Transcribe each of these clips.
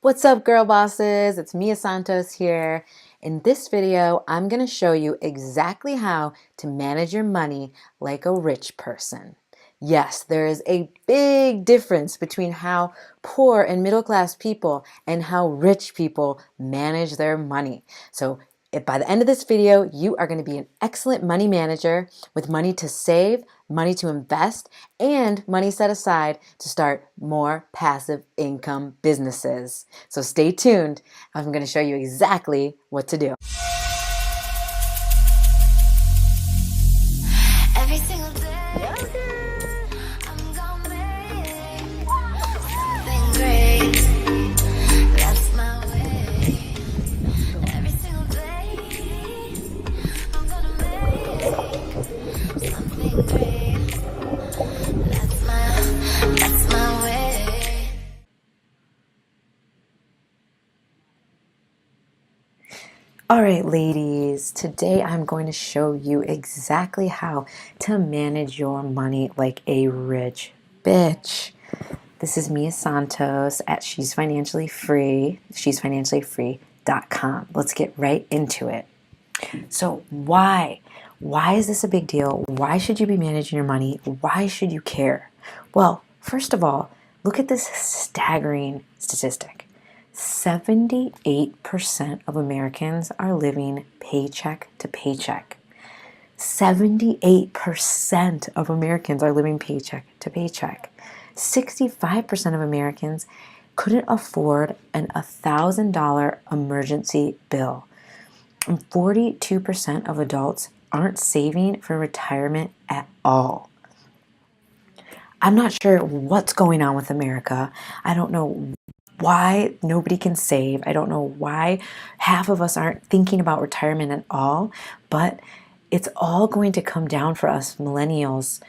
What's up, girl bosses? It's Mia Santos here. In this video, I'm going to show you exactly how to manage your money like a rich person. Yes, there is a big difference between how poor and middle class people and how rich people manage their money. So by the end of this video, you are going to be an excellent money manager with money to save, money to invest, and money set aside to start more passive income businesses. So stay tuned. I'm going to show you exactly what to do. Every single day, I'm gonna make something great. That's my way. Every single day, I'm gonna make something great. That's my way. All right, ladies, today I'm going to show you exactly how to manage your money like a rich bitch. This is Mia Santos at She's Financially Free, shesfinanciallyfree.com. Let's get right into it. So why? Why is this a big deal? Why should you be managing your money? Why should you care? Well, first of all, look at this staggering statistic. 78% of Americans are living paycheck to paycheck. 78% of Americans are living paycheck to paycheck. 65% of Americans couldn't afford an $1,000 emergency bill. And 42% of adults aren't saving for retirement at all. I'm not sure what's going on with America. I don't know why nobody can save. I don't know why half of us aren't thinking about retirement at all, but it's all going to come down for us millennials.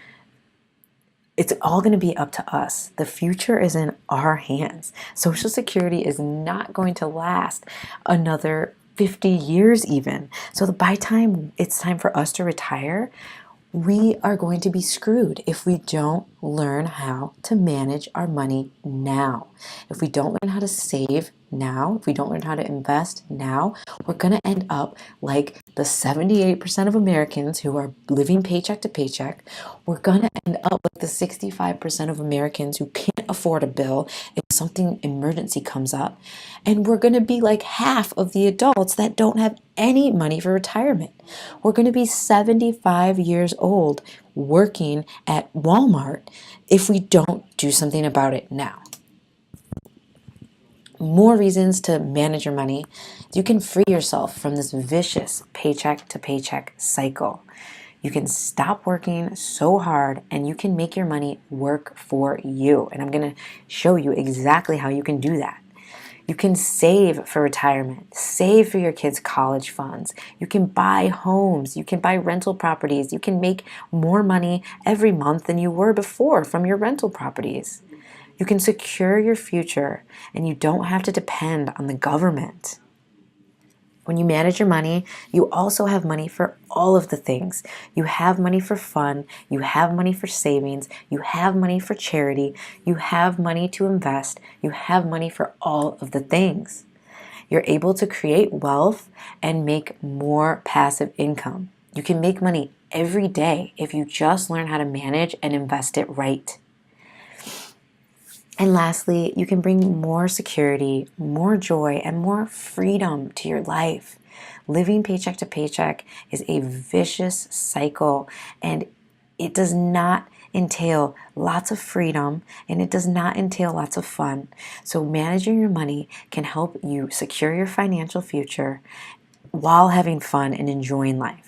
It's all going to be up to us. The future is in our hands. Social Security is not going to last another 50 years even. So by the time it's time for us to retire, we are going to be screwed if we don't learn how to manage our money now. If we don't learn how to save now, if we don't learn how to invest now, we're going to end up like the 78% of Americans who are living paycheck to paycheck. We're going to end up like the 65% of Americans who can't afford a bill if something emergency comes up. And we're going to be like half of the adults that don't have any money for retirement. We're going to be 75 years old working at Walmart if we don't do something about it now. More reasons to manage your money. You can free yourself from this vicious paycheck to paycheck cycle. You can stop working so hard and you can make your money work for you. And I'm going to show you exactly how you can do that. You can save for retirement, save for your kids' college funds. You can buy homes, you can buy rental properties. You can make more money every month than you were before from your rental properties. You can secure your future and you don't have to depend on the government. When you manage your money, you also have money for all of the things. You have money for fun, you have money for savings, you have money for charity, you have money to invest, you have money for all of the things. You're able to create wealth and make more passive income. You can make money every day if you just learn how to manage and invest it right. And lastly, you can bring more security, more joy, and more freedom to your life. Living paycheck to paycheck is a vicious cycle, and it does not entail lots of freedom, and it does not entail lots of fun. So managing your money can help you secure your financial future while having fun and enjoying life.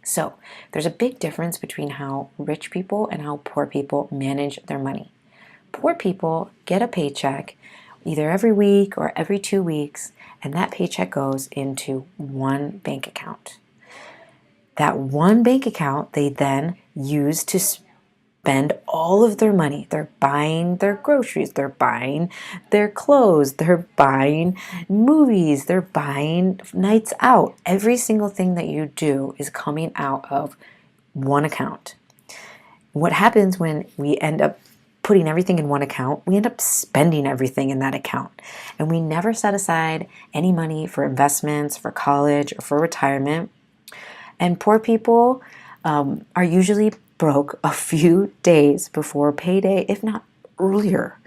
So there's a big difference between how rich people and how poor people manage their money. Poor people get a paycheck either every week or every 2 weeks, and that paycheck goes into one bank account. That one bank account they then use to spend all of their money. They're buying their groceries, they're buying their clothes, they're buying movies, they're buying nights out. Every single thing that you do is coming out of one account. What happens when we end up putting everything in one account, we end up spending everything in that account. And we never set aside any money for investments, for college, or for retirement. And poor people are usually broke a few days before payday, if not earlier.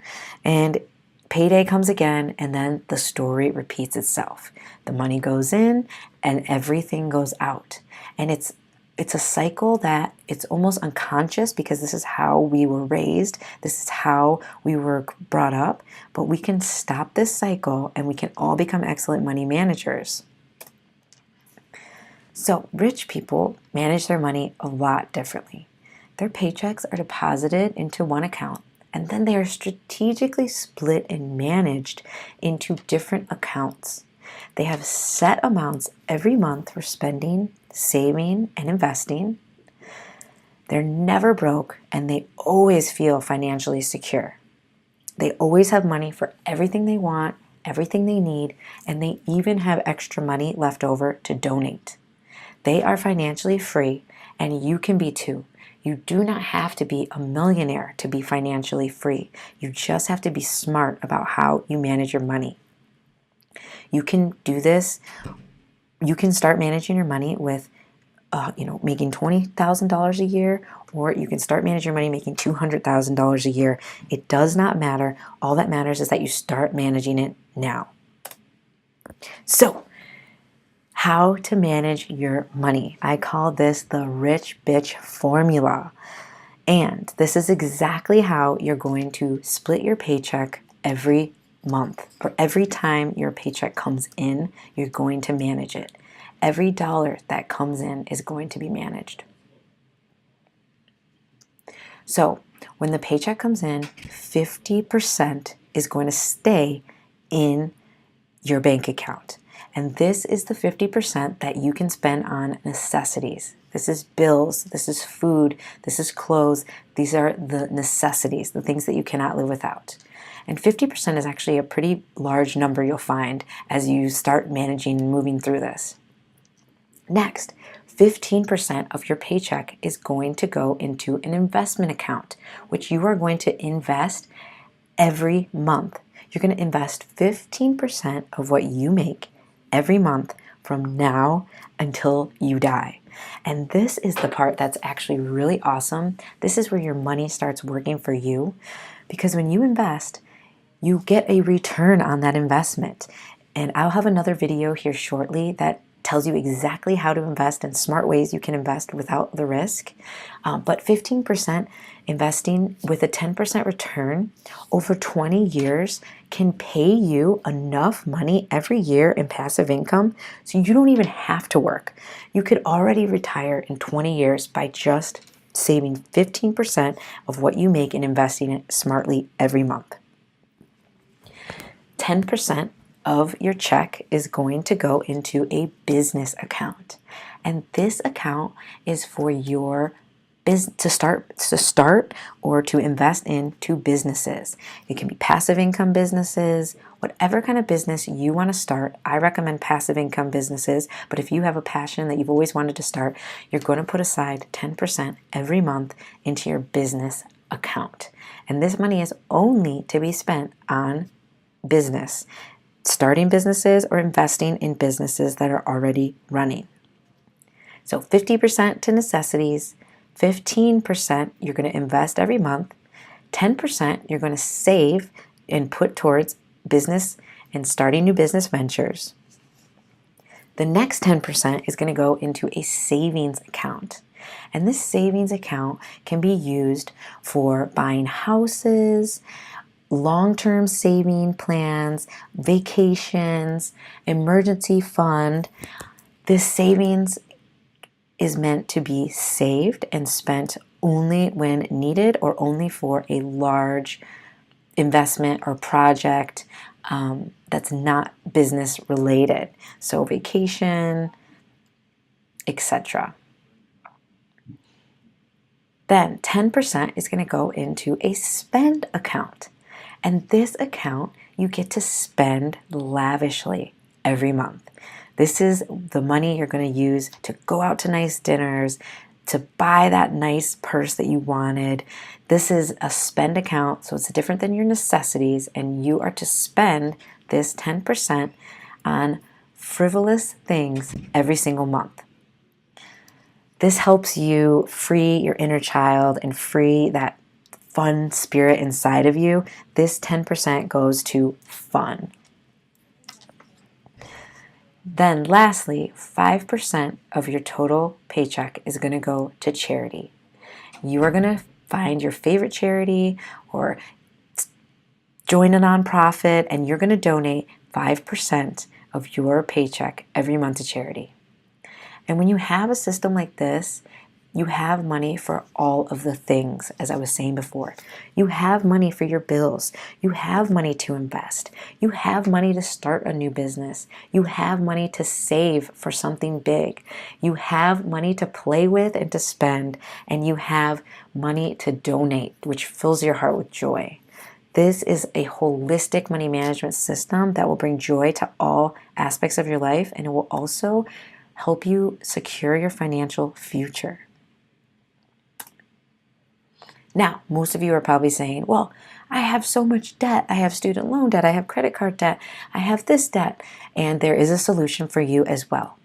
And payday comes again, and then the story repeats itself. The money goes in and everything goes out. And it's a cycle that it's almost unconscious because this is how we were raised. This is how we were brought up. But we can stop this cycle and we can all become excellent money managers. So rich people manage their money a lot differently. Their paychecks are deposited into one account, and then they are strategically split and managed into different accounts. They have set amounts every month for spending, saving, and investing. They're never broke, and they always feel financially secure. They always have money for everything they want, everything they need, and they even have extra money left over to donate. They are financially free, and you can be too. You do not have to be a millionaire to be financially free. You just have to be smart about how you manage your money. You can do this. You can start managing your money with, making $20,000 a year, or you can start managing your money making $200,000 a year. It does not matter. All that matters is that you start managing it now. So, how to manage your money. I call this the rich bitch formula. And this is exactly how you're going to split your paycheck every month, or every time your paycheck comes in, you're going to manage it. Every dollar that comes in is going to be managed. So when the paycheck comes in, 50% is going to stay in your bank account. And this is the 50% that you can spend on necessities. This is bills, this is food, this is clothes. These are the necessities, the things that you cannot live without. And 50% is actually a pretty large number you'll find as you start managing and moving through this. Next, 15% of your paycheck is going to go into an investment account, which you are going to invest every month. You're going to invest 15% of what you make every month from now until you die. And this is the part that's actually really awesome. This is where your money starts working for you, because when you invest, you get a return on that investment. And I'll have another video here shortly that tells you exactly how to invest and smart ways you can invest without the risk. But 15% investing with a 10% return over 20 years can pay you enough money every year in passive income so you don't even have to work. You could already retire in 20 years by just saving 15% of what you make and investing it smartly every month. 10% of your check is going to go into a business account. And this account is for your business to start or to invest into businesses. It can be passive income businesses, whatever kind of business you want to start. I recommend passive income businesses, but if you have a passion that you've always wanted to start, you're going to put aside 10% every month into your business account. And this money is only to be spent on business, starting businesses or investing in businesses that are already running. So 50% to necessities, 15% you're going to invest every month, 10% you're going to save and put towards business and starting new business ventures. The next 10% is going to go into a savings account. And this savings account can be used for buying houses, long-term saving plans, vacations, emergency fund. This savings is meant to be saved and spent only when needed or only for a large investment or project that's not business related. So vacation, etc. Then 10% is going to go into a spend account. And this account, you get to spend lavishly every month. This is the money you're going to use to go out to nice dinners, to buy that nice purse that you wanted. This is a spend account, so it's different than your necessities, and you are to spend this 10% on frivolous things every single month. This helps you free your inner child and free that fun spirit inside of you. This 10% goes to fun. Then lastly, 5% of your total paycheck is going to go to charity. You are going to find your favorite charity or join a nonprofit, and you're going to donate 5% of your paycheck every month to charity. And when you have a system like this, you have money for all of the things, as I was saying before. You have money for your bills. You have money to invest. You have money to start a new business. You have money to save for something big. You have money to play with and to spend. And you have money to donate, which fills your heart with joy. This is a holistic money management system that will bring joy to all aspects of your life, and it will also help you secure your financial future. Now, most of you are probably saying, well, I have so much debt. I have student loan debt. I have credit card debt. I have this debt. And there is a solution for you as well.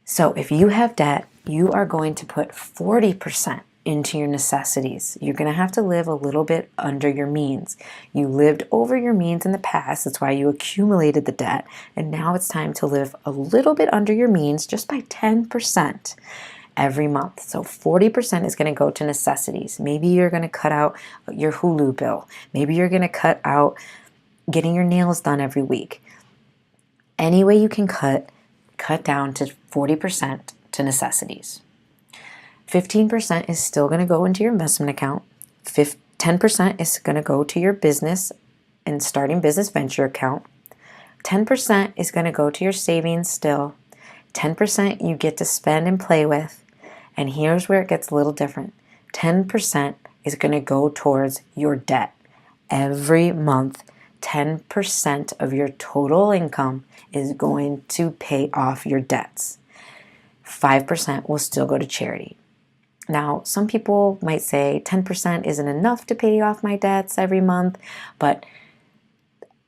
So if you have debt, you are going to put 40% into your necessities. You're going to have to live a little bit under your means. You lived over your means in the past. That's why you accumulated the debt. And now it's time to live a little bit under your means just by 10%. Every month. So 40% is going to go to necessities. Maybe you're going to cut out your Hulu bill. Maybe you're going to cut out getting your nails done every week. Any way you can cut down to 40% to necessities. 15% is still going to go into your investment account. 10% is going to go to your business and starting business venture account. 10% is going to go to your savings still. 10% you get to spend and play with. And here's where it gets a little different. 10% is going to go towards your debt. Every month, 10% of your total income is going to pay off your debts. 5% will still go to charity. Now, some people might say 10% isn't enough to pay off my debts every month, but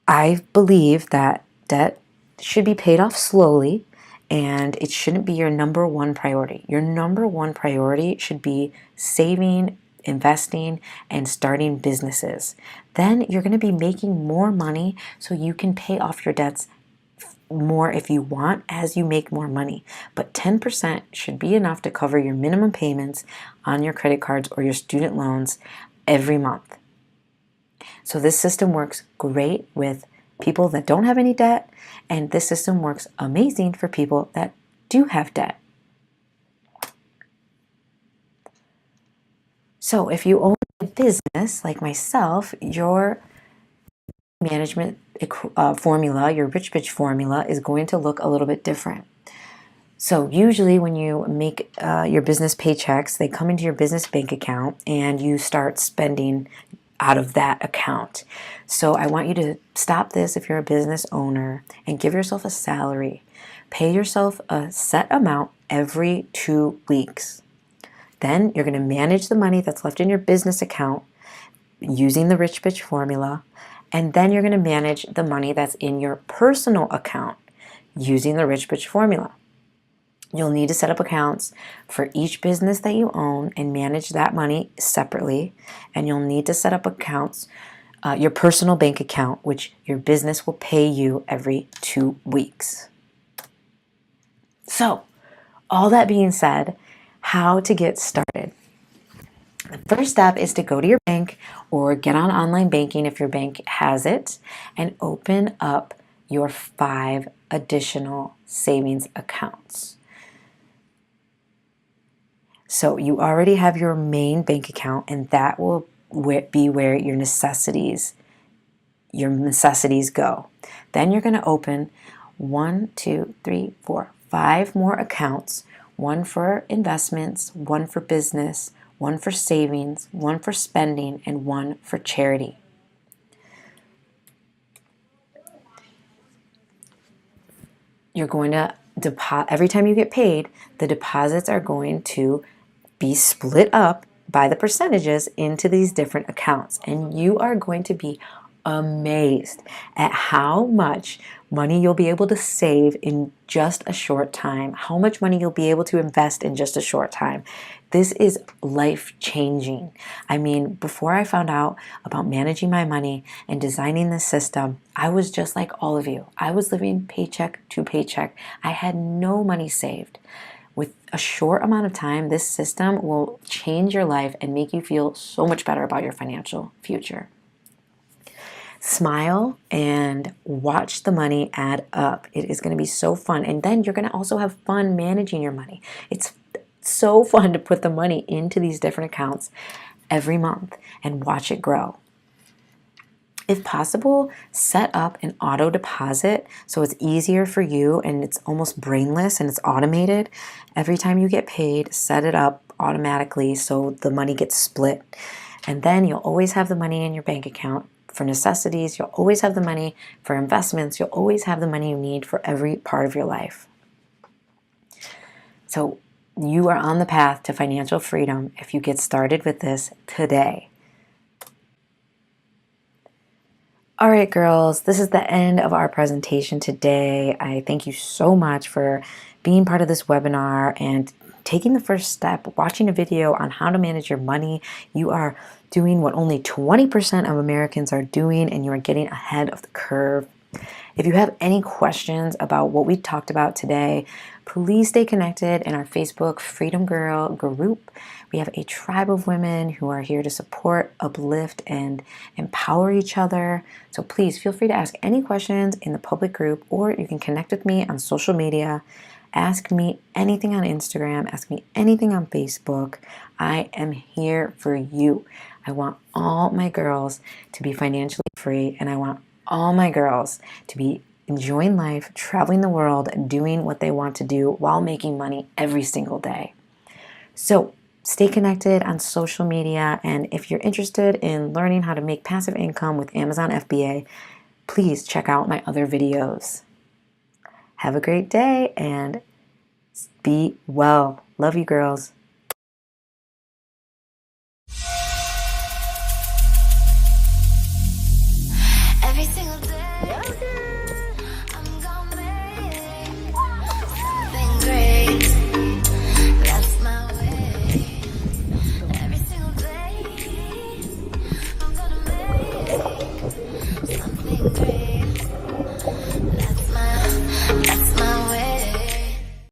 I believe that debt should be paid off slowly. And it shouldn't be your number one priority. Your number one priority should be saving, investing, and starting businesses. Then you're going to be making more money so you can pay off your debts more if you want as you make more money. But 10% should be enough to cover your minimum payments on your credit cards or your student loans every month. So this system works great with people that don't have any debt, and this system works amazing for people that do have debt. So if you own a business like myself, your management formula, your Rich Bitch formula, is going to look a little bit different. So usually when you make your business paychecks, they come into your business bank account and you start spending out of that account. So I want you to stop this if you're a business owner and give yourself a salary. Pay yourself a set amount every 2 weeks. Then you're going to manage the money that's left in your business account using the Rich Bitch formula. And then you're going to manage the money that's in your personal account using the Rich Bitch formula. You'll need to set up accounts for each business that you own and manage that money separately. And you'll need to set up accounts, your personal bank account, which your business will pay you every 2 weeks. So, all that being said, how to get started. The first step is to go to your bank or get on online banking if your bank has it and open up your 5 additional savings accounts. So you already have your main bank account, and that will be where your necessities go. Then you're going to open 1, 2, 3, 4, 5 more accounts, one for investments, one for business, one for savings, one for spending, and one for charity. You're going to every time you get paid, the deposits are going to be split up by the percentages into these different accounts. And you are going to be amazed at how much money you'll be able to save in just a short time, how much money you'll be able to invest in just a short time. This is life changing. I mean, before I found out about managing my money and designing this system, I was just like all of you. I was living paycheck to paycheck. I had no money saved. With a short amount of time, this system will change your life and make you feel so much better about your financial future. Smile and watch the money add up. It is going to be so fun. And then you're going to also have fun managing your money. It's so fun to put the money into these different accounts every month and watch it grow. If possible, set up an auto deposit so it's easier for you and it's almost brainless and it's automated. Every time you get paid, set it up automatically so the money gets split. And then you'll always have the money in your bank account for necessities. You'll always have the money for investments. You'll always have the money you need for every part of your life. So you are on the path to financial freedom if you get started with this today. All right, girls, this is the end of our presentation today. I thank you so much for being part of this webinar and taking the first step, watching a video on how to manage your money. You are doing what only 20% of Americans are doing, and you are getting ahead of the curve. If you have any questions about what we talked about today, please stay connected in our Facebook Freedom Girl group. We have a tribe of women who are here to support, uplift, and empower each other. So please feel free to ask any questions in the public group, or you can connect with me on social media. Ask me anything on Instagram. Ask me anything on Facebook. I am here for you. I want all my girls to be financially free, and I want all my girls to be enjoying life, traveling the world, and doing what they want to do while making money every single day. So stay connected on social media, and if you're interested in learning how to make passive income with Amazon FBA, please check out my other videos. Have a great day and be well. Love you, girls.